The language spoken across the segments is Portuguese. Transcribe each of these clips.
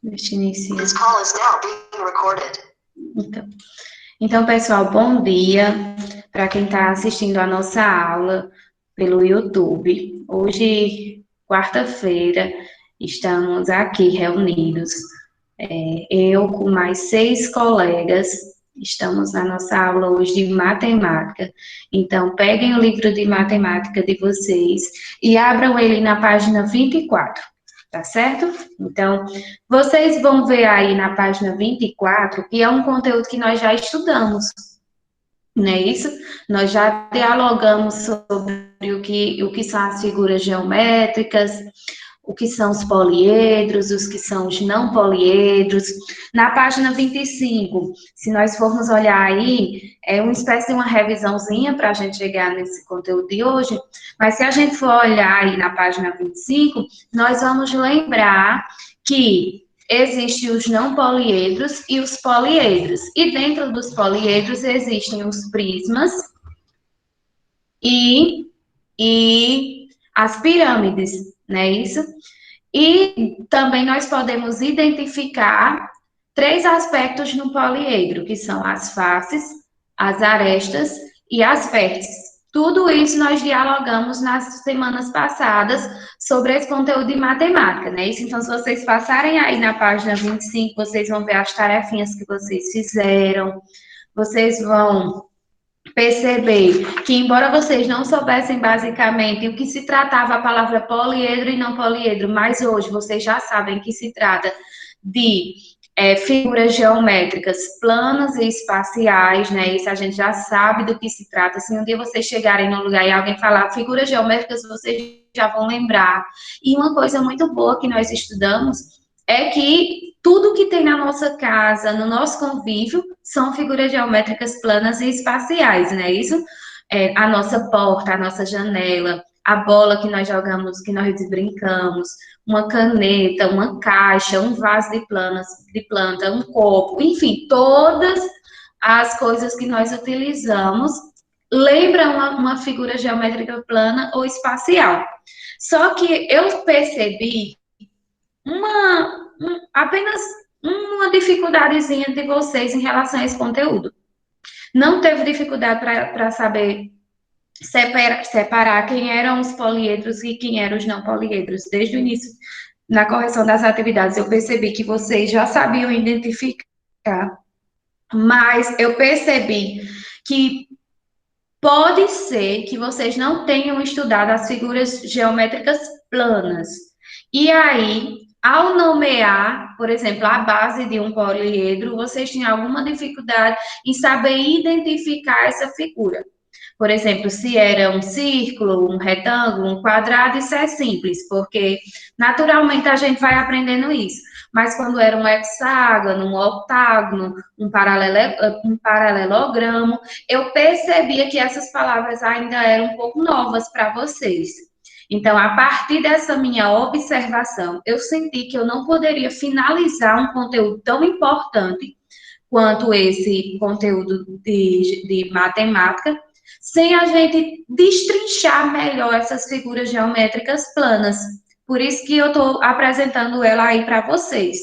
Deixa eu iniciar. This call is now being recorded. Então, pessoal, bom dia para quem está assistindo a nossa aula pelo YouTube. Hoje, quarta-feira, estamos aqui reunidos, eu com mais 6 colegas, estamos na nossa aula hoje de matemática. Então, peguem o livro de matemática de vocês e abram ele na página 24. Tá certo? Então, vocês vão ver aí na página 24 que é um conteúdo que nós já estudamos, não é isso? Nós já dialogamos sobre o que são as figuras geométricas, o que são os poliedros, os que são os não poliedros. Na página 25, se nós formos olhar aí, é uma espécie de uma revisãozinha para a gente chegar nesse conteúdo de hoje, mas se a gente for olhar aí na página 25, nós vamos lembrar que existem os não poliedros e os poliedros. E dentro dos poliedros existem os prismas e as pirâmides, não é isso? E também nós podemos identificar 3 aspectos no poliedro, que são as faces, as arestas e as vértices. Tudo isso nós dialogamos nas semanas passadas sobre esse conteúdo de matemática, né? Então, se vocês passarem aí na página 25, vocês vão ver as tarefinhas que vocês fizeram, vocês vão perceber que, embora vocês não soubessem basicamente o que se tratava a palavra poliedro e não poliedro, mas hoje vocês já sabem que se trata de figuras geométricas planas e espaciais, né? Isso a gente já sabe do que se trata. Se um dia vocês chegarem num lugar e alguém falar figuras geométricas, vocês já vão lembrar. E uma coisa muito boa que nós estudamos é que tudo que tem na nossa casa, no nosso convívio, são figuras geométricas planas e espaciais, né? Isso, a nossa porta, a nossa janela, a bola que nós jogamos, que nós brincamos, uma caneta, uma caixa, um vaso de planta, um copo, enfim, todas as coisas que nós utilizamos lembram uma figura geométrica plana ou espacial. Só que eu percebi apenas uma dificuldadezinha de vocês em relação a esse conteúdo. Não teve dificuldade para saber separar quem eram os poliedros e quem eram os não poliedros. Desde o início, na correção das atividades, eu percebi que vocês já sabiam identificar, mas eu percebi que pode ser que vocês não tenham estudado as figuras geométricas planas. E aí, ao nomear, por exemplo, a base de um poliedro, vocês têm alguma dificuldade em saber identificar essa figura. Por exemplo, se era um círculo, um retângulo, um quadrado, isso é simples, porque naturalmente a gente vai aprendendo isso. Mas quando era um hexágono, um octágono, um paralelogramo, eu percebia que essas palavras ainda eram um pouco novas para vocês. Então, a partir dessa minha observação, eu senti que eu não poderia finalizar um conteúdo tão importante quanto esse conteúdo de matemática, sem a gente destrinchar melhor essas figuras geométricas planas. Por isso que eu estou apresentando ela aí para vocês.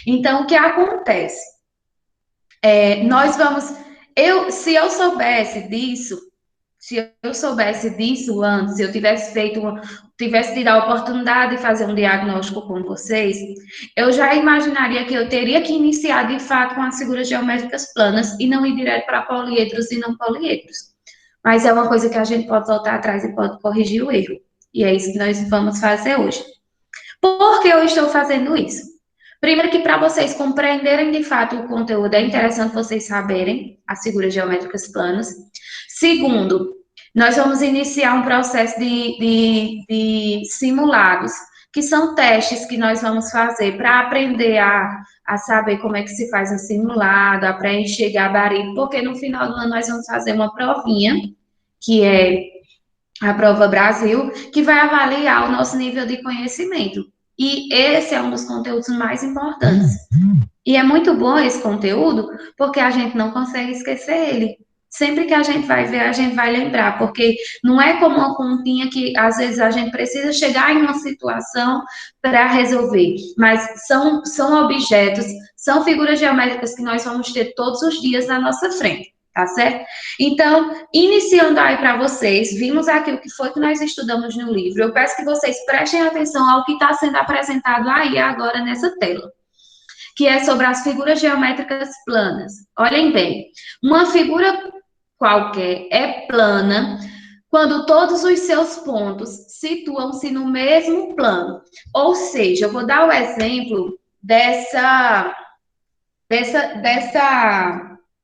Então, o que acontece? Se eu soubesse disso antes, se eu tivesse tido a oportunidade de fazer um diagnóstico com vocês, eu já imaginaria que eu teria que iniciar, de fato, com as figuras geométricas planas e não ir direto para poliedros e não poliedros. Mas é uma coisa que a gente pode voltar atrás e pode corrigir o erro. E é isso que nós vamos fazer hoje. Por que eu estou fazendo isso? Primeiro que para vocês compreenderem de fato o conteúdo, é interessante vocês saberem as figuras geométricas planas. Segundo, nós vamos iniciar um processo de simulados, que são testes que nós vamos fazer para aprender a saber como é que se faz um simulado, a preencher gabarito, porque no final do ano nós vamos fazer uma provinha, que é a Prova Brasil, que vai avaliar o nosso nível de conhecimento. E esse é um dos conteúdos mais importantes. E é muito bom esse conteúdo, porque a gente não consegue esquecer ele. Sempre que a gente vai ver, a gente vai lembrar, porque não é como uma continha que às vezes a gente precisa chegar em uma situação para resolver, mas são objetos, são figuras geométricas que nós vamos ter todos os dias na nossa frente, tá certo? Então, iniciando aí para vocês, vimos aqui o que foi que nós estudamos no livro. Eu peço que vocês prestem atenção ao que está sendo apresentado aí agora nessa tela, que é sobre as figuras geométricas planas. Olhem bem, uma figura qualquer é plana quando todos os seus pontos situam-se no mesmo plano. Ou seja, eu vou dar o exemplo dessa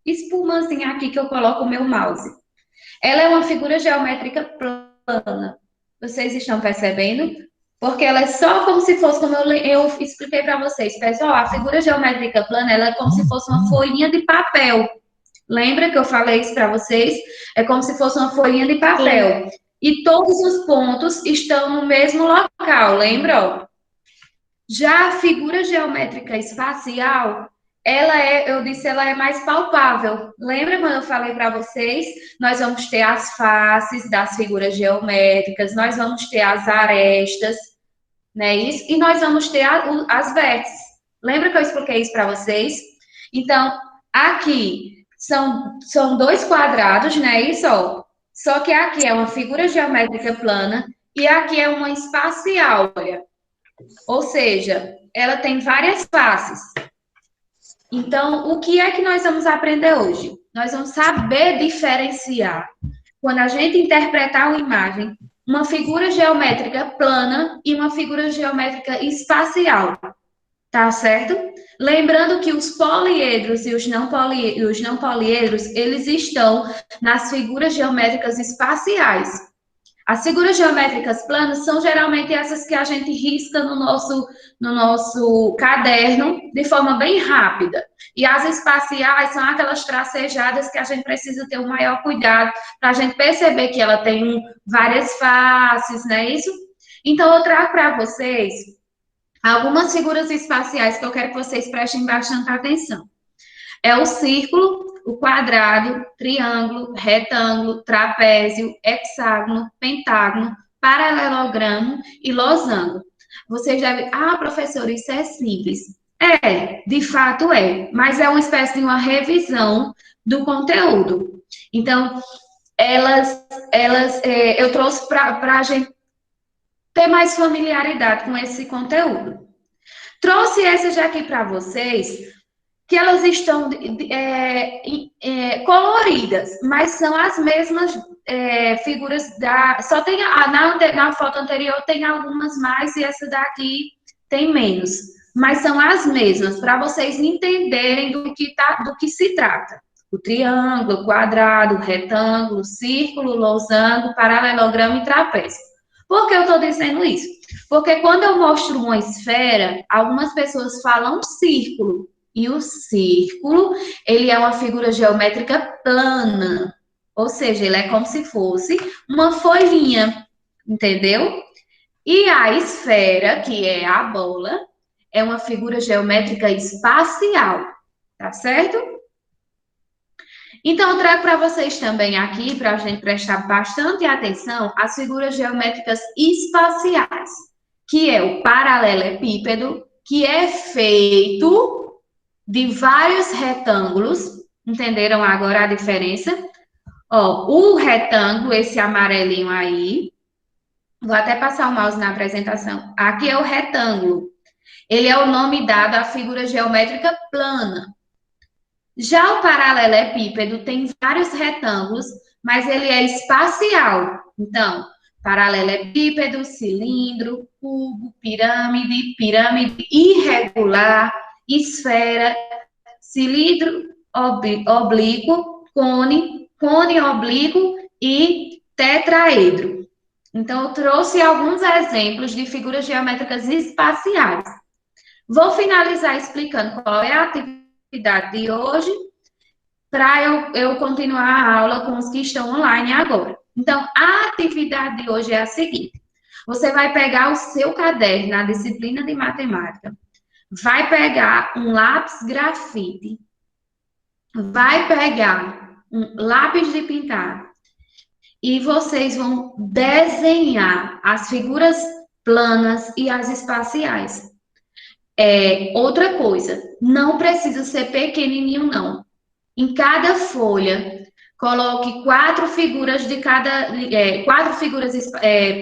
espumazinha aqui que eu coloco o meu mouse. Ela é uma figura geométrica plana. Vocês estão percebendo? Porque ela é só como se fosse, como eu expliquei para vocês, pessoal, a figura geométrica plana, ela é como se fosse uma folhinha de papel. Lembra que eu falei isso para vocês? É como se fosse uma folhinha de papel. Sim. E todos os pontos estão no mesmo local, lembra? Já a figura geométrica espacial, eu disse, ela é mais palpável. Lembra quando eu falei para vocês? Nós vamos ter as faces das figuras geométricas, nós vamos ter as arestas, né? Isso, e nós vamos ter as vértices. Lembra que eu expliquei isso para vocês? Então, aqui são dois quadrados, né? Isso, ó. Só que aqui é uma figura geométrica plana e aqui é uma espacial, olha. Ou seja, ela tem várias faces. Então, o que é que nós vamos aprender hoje? Nós vamos saber diferenciar, quando a gente interpretar uma imagem, uma figura geométrica plana e uma figura geométrica espacial. Tá certo? Lembrando que os poliedros e os não poliedros, eles estão nas figuras geométricas espaciais. As figuras geométricas planas são geralmente essas que a gente risca no nosso caderno de forma bem rápida. E as espaciais são aquelas tracejadas que a gente precisa ter o maior cuidado para a gente perceber que ela tem várias faces, não é isso? Então, eu trago para vocês algumas figuras espaciais que eu quero que vocês prestem bastante atenção. É o círculo, o quadrado, triângulo, retângulo, trapézio, hexágono, pentágono, paralelogramo e losango. Vocês devem... Ah, professor, isso é simples. É, de fato é, mas é uma espécie de uma revisão do conteúdo. Então, eu trouxe para a gente ter mais familiaridade com esse conteúdo. Trouxe essas aqui para vocês, que elas estão coloridas, mas são as mesmas figuras só tem na foto anterior tem algumas mais e essa daqui tem menos, mas são as mesmas para vocês entenderem do que se trata. O triângulo, o quadrado, o retângulo, o círculo, o losango, paralelogramo e trapézio. Por que eu estou dizendo isso? Porque quando eu mostro uma esfera, algumas pessoas falam círculo. E o círculo, ele é uma figura geométrica plana. Ou seja, ele é como se fosse uma folhinha, entendeu? E a esfera, que é a bola, é uma figura geométrica espacial, tá certo? Então, eu trago para vocês também aqui, para a gente prestar bastante atenção, as figuras geométricas espaciais, que é o paralelepípedo, que é feito de vários retângulos. Entenderam agora a diferença? Ó, o retângulo, esse amarelinho aí, vou até passar o mouse na apresentação. Aqui é o retângulo. Ele é o nome dado à figura geométrica plana. Já o paralelepípedo tem vários retângulos, mas ele é espacial. Então, paralelepípedo, cilindro, cubo, pirâmide, pirâmide irregular, esfera, cilindro oblíquo, cone, cone oblíquo e tetraedro. Então, eu trouxe alguns exemplos de figuras geométricas espaciais. Vou finalizar explicando qual é a atividade de hoje, para eu continuar a aula com os que estão online agora. Então, a atividade de hoje é a seguinte: você vai pegar o seu caderno na disciplina de matemática, vai pegar um lápis grafite, vai pegar um lápis de pintar e vocês vão desenhar as figuras planas e as espaciais. Outra coisa, não precisa ser pequenininho, não. Em cada folha, coloque 4 figuras de cada, 4 figuras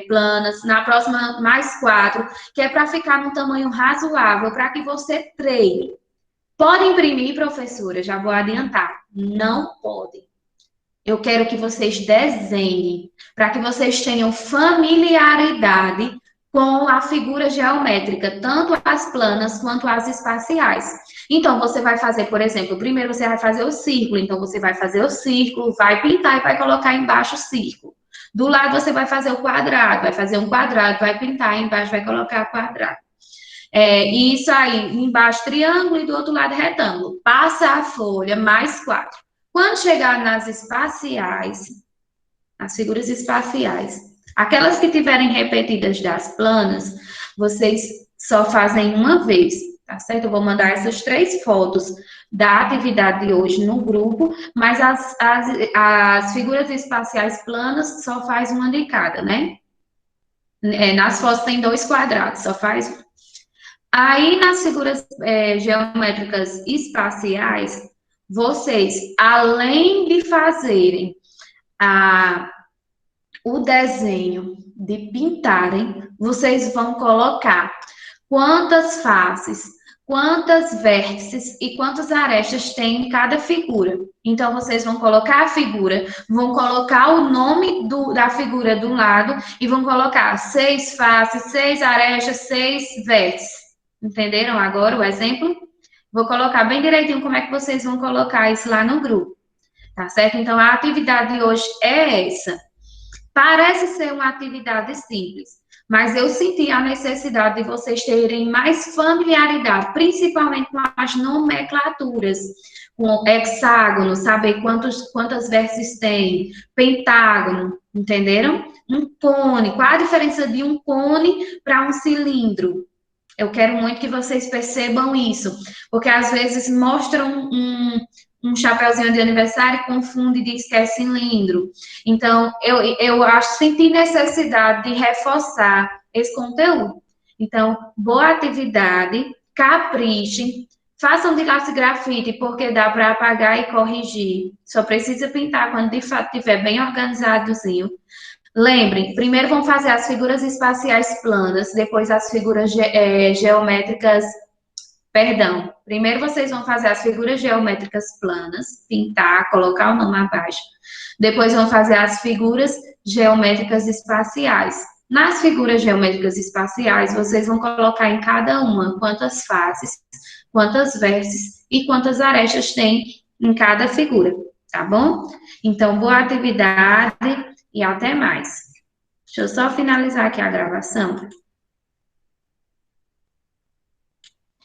planas, na próxima mais 4, que é para ficar num tamanho razoável, para que você treine. Pode imprimir, professora, já vou adiantar. Não pode. Eu quero que vocês desenhem, para que vocês tenham familiaridade com a figura geométrica, tanto as planas quanto as espaciais. Então, você vai fazer, por exemplo, primeiro você vai fazer o círculo, então você vai fazer o círculo, vai pintar e vai colocar embaixo o círculo. Do lado você vai fazer o quadrado, vai fazer um quadrado, vai pintar, embaixo vai colocar quadrado. Isso aí, embaixo triângulo e do outro lado retângulo. Passa a folha, mais 4. Quando chegar nas espaciais, as figuras espaciais, aquelas que tiverem repetidas das planas, vocês só fazem uma vez, tá certo? Eu vou mandar essas 3 fotos da atividade de hoje no grupo, mas as figuras espaciais planas só faz uma de cada, né? Nas fotos tem 2 quadrados, só faz um. Aí, nas figuras geométricas espaciais, vocês, além de fazerem o desenho, de pintarem, vocês vão colocar quantas faces, quantas vértices e quantas arestas tem em cada figura. Então, vocês vão colocar a figura, vão colocar o nome da figura de um lado e vão colocar 6 faces, 6 arestas, 6 vértices. Entenderam agora o exemplo? Vou colocar bem direitinho como é que vocês vão colocar isso lá no grupo, tá certo? Então, a atividade de hoje é essa. Parece ser uma atividade simples, mas eu senti a necessidade de vocês terem mais familiaridade, principalmente com as nomenclaturas, com hexágono, saber quantas vértices tem, pentágono, entenderam? Um cone, qual a diferença de um cone para um cilindro? Eu quero muito que vocês percebam isso, porque às vezes mostram um chapeuzinho de aniversário e confunde e diz que é cilindro. Então, eu senti necessidade de reforçar esse conteúdo. Então, boa atividade, caprichem, façam de lápis grafite, porque dá para apagar e corrigir. Só precisa pintar quando de fato estiver bem organizadozinho. Lembrem, primeiro vão fazer as figuras espaciais planas, depois as figuras geométricas. Perdão, primeiro vocês vão fazer as figuras geométricas planas, pintar, colocar o nome abaixo. Depois vão fazer as figuras geométricas espaciais. Nas figuras geométricas espaciais, vocês vão colocar em cada uma quantas faces, quantas vértices e quantas arestas tem em cada figura, tá bom? Então, boa atividade e até mais. Deixa eu só finalizar aqui a gravação.